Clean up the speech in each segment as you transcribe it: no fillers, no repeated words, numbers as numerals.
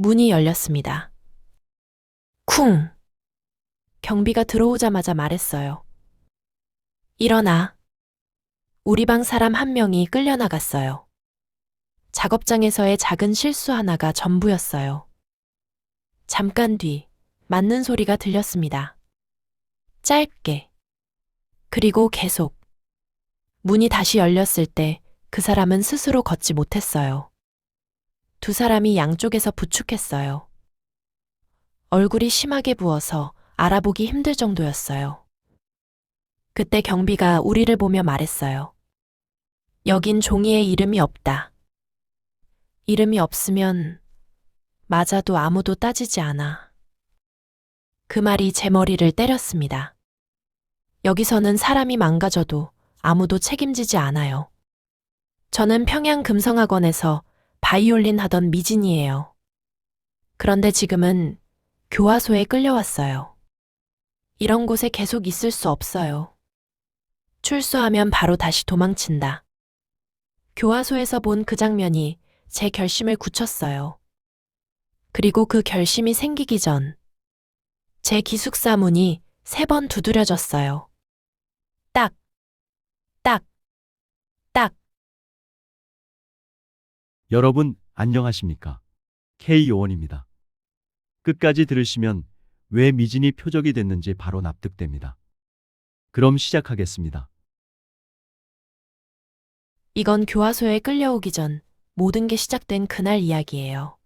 문이 열렸습니다. 쿵! 경비가 들어오자마자 말했어요. 일어나. 우리 방 사람 한 명이 끌려나갔어요. 작업장에서의 작은 실수 하나가 전부였어요. 잠깐 뒤 맞는 소리가 들렸습니다. 짧게. 그리고 계속. 문이 다시 열렸을 때 그 사람은 스스로 걷지 못했어요. 두 사람이 양쪽에서 부축했어요. 얼굴이 심하게 부어서 알아보기 힘들 정도였어요. 그때 경비가 우리를 보며 말했어요. 여긴 종이에 이름이 없다. 이름이 없으면 맞아도 아무도 따지지 않아. 그 말이 제 머리를 때렸습니다. 여기서는 사람이 망가져도 아무도 책임지지 않아요. 저는 평양금성학원에서 바이올린 하던 미진이에요. 그런데 지금은 교화소에 끌려왔어요. 이런 곳에 계속 있을 수 없어요. 출소하면 바로 다시 도망친다. 교화소에서 본 그 장면이 제 결심을 굳혔어요. 그리고 그 결심이 생기기 전 제 기숙사 문이 3번 두드려졌어요. 딱, 딱, 딱. 여러분, 안녕하십니까? K요원입니다. 끝까지 들으시면 왜 미진이 표적이 됐는지 바로 납득됩니다. 그럼 시작하겠습니다. 이건 교화소에 끌려오기 전 모든 게 시작된 그날 이야기예요.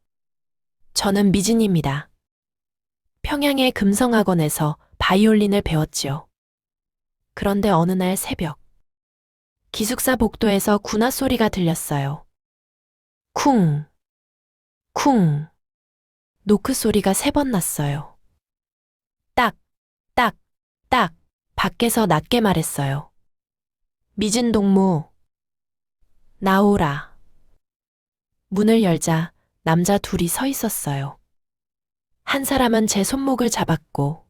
저는 미진입니다. 평양의 금성학원에서 바이올린을 배웠지요. 그런데 어느 날 새벽, 기숙사 복도에서 군화 소리가 들렸어요. 쿵, 쿵. 노크 소리가 3번 났어요. 딱, 딱, 딱. 밖에서 낮게 말했어요. 미진 동무, 나오라. 문을 열자 남자 둘이 서 있었어요. 한 사람은 제 손목을 잡았고,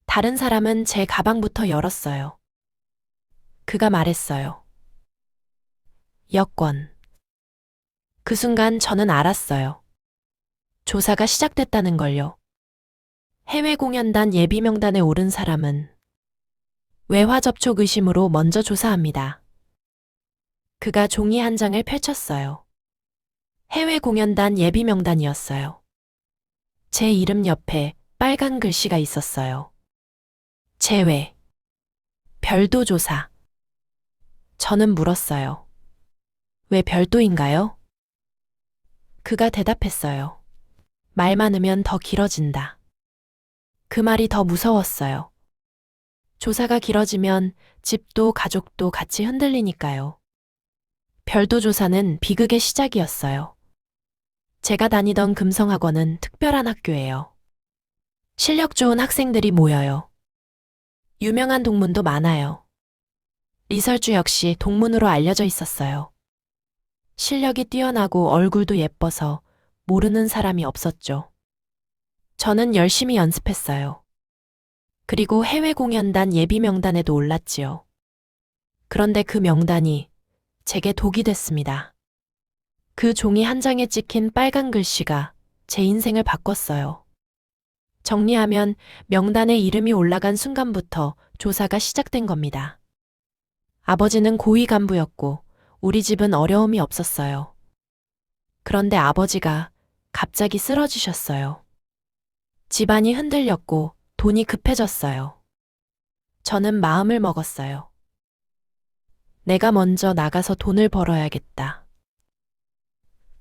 다른 사람은 제 가방부터 열었어요. 그가 말했어요. 여권. 그 순간 저는 알았어요. 조사가 시작됐다는 걸요. 해외 공연단 예비 명단에 오른 사람은 외화 접촉 의심으로 먼저 조사합니다. 그가 종이 한 장을 펼쳤어요. 해외 공연단 예비 명단이었어요. 제 이름 옆에 빨간 글씨가 있었어요. 제외. 별도 조사. 저는 물었어요. 왜 별도인가요? 그가 대답했어요. 말 많으면 더 길어진다. 그 말이 더 무서웠어요. 조사가 길어지면 집도 가족도 같이 흔들리니까요. 별도 조사는 비극의 시작이었어요. 제가 다니던 금성학원은 특별한 학교예요. 실력 좋은 학생들이 모여요. 유명한 동문도 많아요. 리설주 역시 동문으로 알려져 있었어요. 실력이 뛰어나고 얼굴도 예뻐서 모르는 사람이 없었죠. 저는 열심히 연습했어요. 그리고 해외 공연단 예비 명단에도 올랐지요. 그런데 그 명단이 제게 독이 됐습니다. 그 종이 한 장에 찍힌 빨간 글씨가 제 인생을 바꿨어요. 정리하면 명단에 이름이 올라간 순간부터 조사가 시작된 겁니다. 아버지는 고위 간부였고 우리 집은 어려움이 없었어요. 그런데 아버지가 갑자기 쓰러지셨어요. 집안이 흔들렸고 돈이 급해졌어요. 저는 마음을 먹었어요. 내가 먼저 나가서 돈을 벌어야겠다.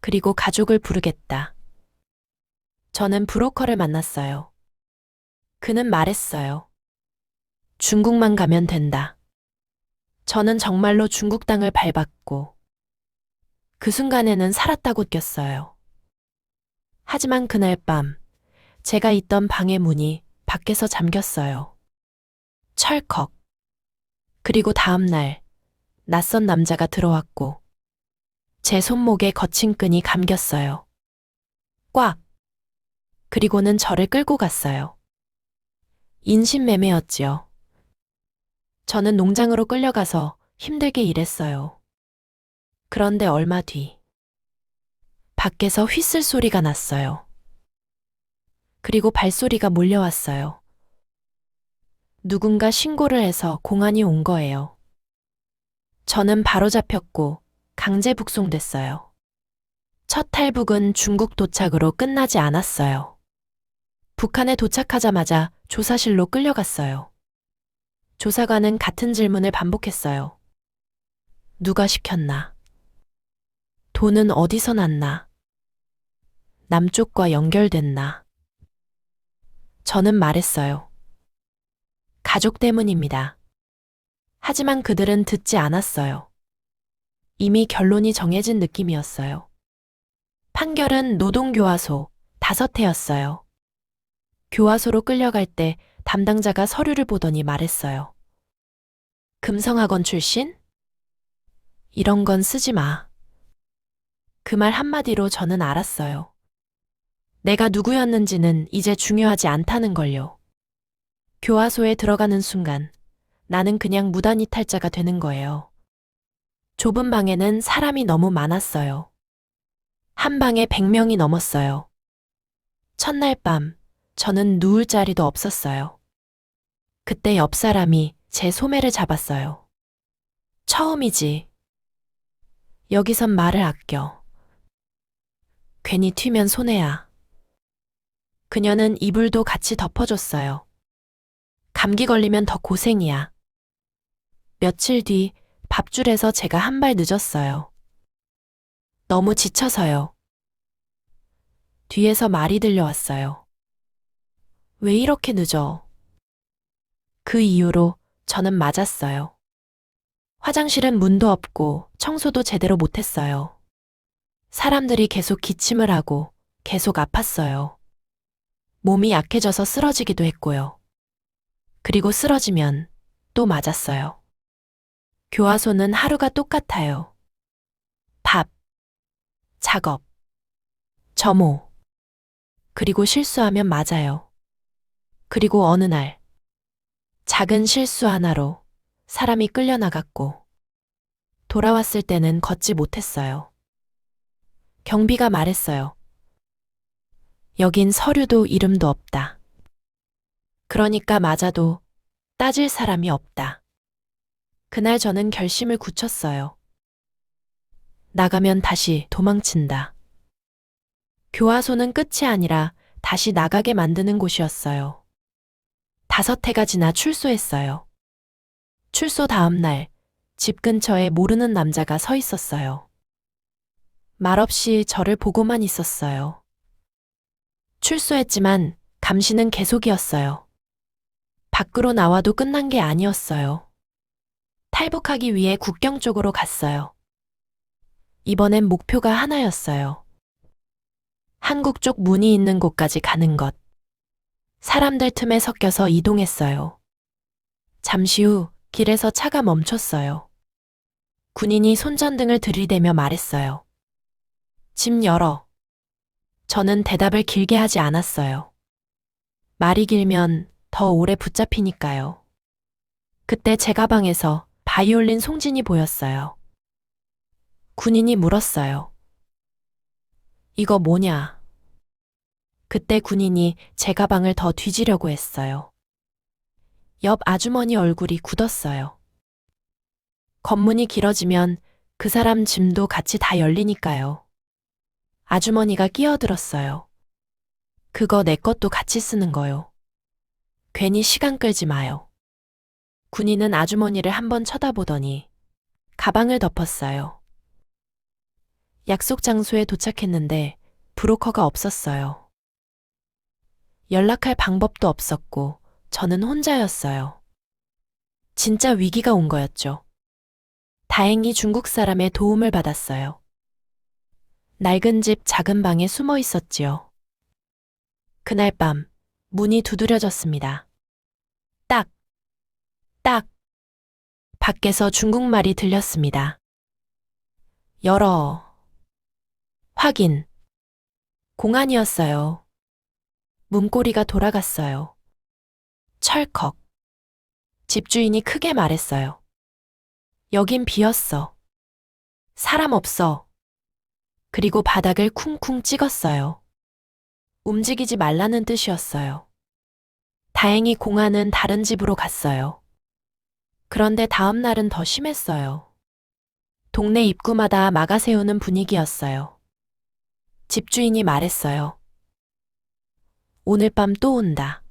그리고 가족을 부르겠다. 저는 브로커를 만났어요. 그는 말했어요. 중국만 가면 된다. 저는 정말로 중국 땅을 밟았고 그 순간에는 살았다고 느꼈어요. 하지만 그날 밤 제가 있던 방의 문이 밖에서 잠겼어요. 철컥. 그리고 다음 날 낯선 남자가 들어왔고 제 손목에 거친 끈이 감겼어요. 꽉. 그리고는 저를 끌고 갔어요. 인신매매였지요. 저는 농장으로 끌려가서 힘들게 일했어요. 그런데 얼마 뒤 밖에서 휘슬 소리가 났어요. 그리고 발소리가 몰려왔어요. 누군가 신고를 해서 공안이 온 거예요. 저는 바로 잡혔고 강제 북송됐어요. 첫 탈북은 중국 도착으로 끝나지 않았어요. 북한에 도착하자마자 조사실로 끌려갔어요. 조사관은 같은 질문을 반복했어요. 누가 시켰나? 돈은 어디서 났나? 남쪽과 연결됐나? 저는 말했어요. 가족 때문입니다. 하지만 그들은 듣지 않았어요. 이미 결론이 정해진 느낌이었어요. 판결은 노동교화소 5회였어요. 교화소로 끌려갈 때 담당자가 서류를 보더니 말했어요. 금성학원 출신? 이런 건 쓰지 마. 그 말 한마디로 저는 알았어요. 내가 누구였는지는 이제 중요하지 않다는 걸요. 교화소에 들어가는 순간 나는 그냥 무단 이탈자가 되는 거예요. 좁은 방에는 사람이 너무 많았어요. 한 방에 100명이 넘었어요. 첫날 밤 저는 누울 자리도 없었어요. 그때 옆 사람이 제 소매를 잡았어요. 처음이지. 여기선 말을 아껴. 괜히 튀면 손해야. 그녀는 이불도 같이 덮어줬어요. 감기 걸리면 더 고생이야. 며칠 뒤 밥줄에서 제가 한 발 늦었어요. 너무 지쳐서요. 뒤에서 말이 들려왔어요. 왜 이렇게 늦어? 그 이후로 저는 맞았어요. 화장실은 문도 없고 청소도 제대로 못했어요. 사람들이 계속 기침을 하고 계속 아팠어요. 몸이 약해져서 쓰러지기도 했고요. 그리고 쓰러지면 또 맞았어요. 교화소는 하루가 똑같아요. 밥, 작업, 점호, 그리고 실수하면 맞아요. 그리고 어느 날 작은 실수 하나로 사람이 끌려나갔고 돌아왔을 때는 걷지 못했어요. 경비가 말했어요. 여긴 서류도 이름도 없다. 그러니까 맞아도 따질 사람이 없다. 그날 저는 결심을 굳혔어요. 나가면 다시 도망친다. 교화소는 끝이 아니라 다시 나가게 만드는 곳이었어요. 5회가 지나 출소했어요. 출소 다음 날, 집 근처에 모르는 남자가 서 있었어요. 말없이 저를 보고만 있었어요. 출소했지만 감시는 계속이었어요. 밖으로 나와도 끝난 게 아니었어요. 탈북하기 위해 국경 쪽으로 갔어요. 이번엔 목표가 하나였어요. 한국 쪽 문이 있는 곳까지 가는 것. 사람들 틈에 섞여서 이동했어요. 잠시 후 길에서 차가 멈췄어요. 군인이 손전등을 들이대며 말했어요. 집 열어. 저는 대답을 길게 하지 않았어요. 말이 길면 더 오래 붙잡히니까요. 그때 제 가방에서 바이올린 송진이 보였어요. 군인이 물었어요. 이거 뭐냐? 그때 군인이 제 가방을 더 뒤지려고 했어요. 옆 아주머니 얼굴이 굳었어요. 검문이 길어지면 그 사람 짐도 같이 다 열리니까요. 아주머니가 끼어들었어요. 그거 내 것도 같이 쓰는 거요. 괜히 시간 끌지 마요. 군인은 아주머니를 한번 쳐다보더니 가방을 덮었어요. 약속 장소에 도착했는데 브로커가 없었어요. 연락할 방법도 없었고 저는 혼자였어요. 진짜 위기가 온 거였죠. 다행히 중국 사람의 도움을 받았어요. 낡은 집 작은 방에 숨어 있었지요. 그날 밤 문이 두드려졌습니다. 딱, 딱. 밖에서 중국말이 들렸습니다. 열어. 확인. 공안이었어요. 문고리가 돌아갔어요. 철컥. 집주인이 크게 말했어요. 여긴 비었어. 사람 없어. 그리고 바닥을 쿵쿵 찍었어요. 움직이지 말라는 뜻이었어요. 다행히 공아는 다른 집으로 갔어요. 그런데 다음 날은 더 심했어요. 동네 입구마다 막아세우는 분위기였어요. 집주인이 말했어요. 오늘 밤 또 온다.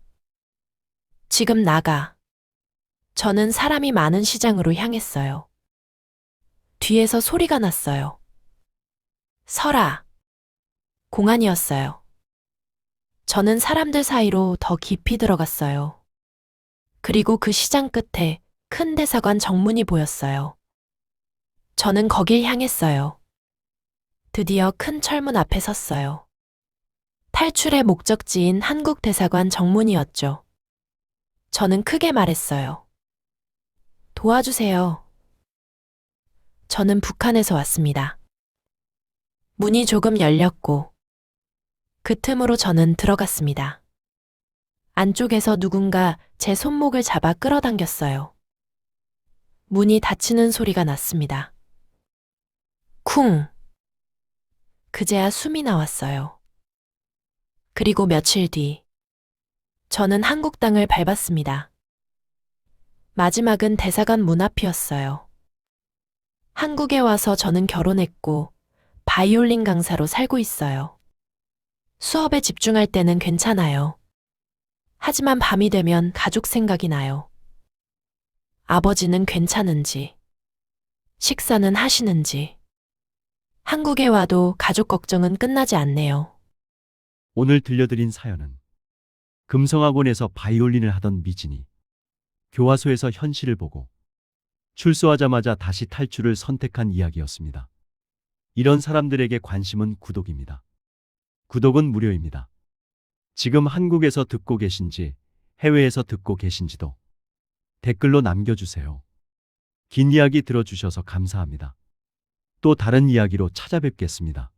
지금 나가. 저는 사람이 많은 시장으로 향했어요. 뒤에서 소리가 났어요. 서라. 공안이었어요. 저는 사람들 사이로 더 깊이 들어갔어요. 그리고 그 시장 끝에 큰 대사관 정문이 보였어요. 저는 거길 향했어요. 드디어 큰 철문 앞에 섰어요. 탈출의 목적지인 한국 대사관 정문이었죠. 저는 크게 말했어요. 도와주세요. 저는 북한에서 왔습니다. 문이 조금 열렸고 그 틈으로 저는 들어갔습니다. 안쪽에서 누군가 제 손목을 잡아 끌어당겼어요. 문이 닫히는 소리가 났습니다. 쿵! 그제야 숨이 나왔어요. 그리고 며칠 뒤, 저는 한국 땅을 밟았습니다. 마지막은 대사관 문 앞이었어요. 한국에 와서 저는 결혼했고, 바이올린 강사로 살고 있어요. 수업에 집중할 때는 괜찮아요. 하지만 밤이 되면 가족 생각이 나요. 아버지는 괜찮은지, 식사는 하시는지. 한국에 와도 가족 걱정은 끝나지 않네요. 오늘 들려드린 사연은 금성학원에서 바이올린을 하던 미진이 교화소에서 현실을 보고 출소하자마자 다시 탈출을 선택한 이야기였습니다. 이런 사람들에게 관심은 구독입니다. 구독은 무료입니다. 지금 한국에서 듣고 계신지 해외에서 듣고 계신지도 댓글로 남겨주세요. 긴 이야기 들어주셔서 감사합니다. 또 다른 이야기로 찾아뵙겠습니다.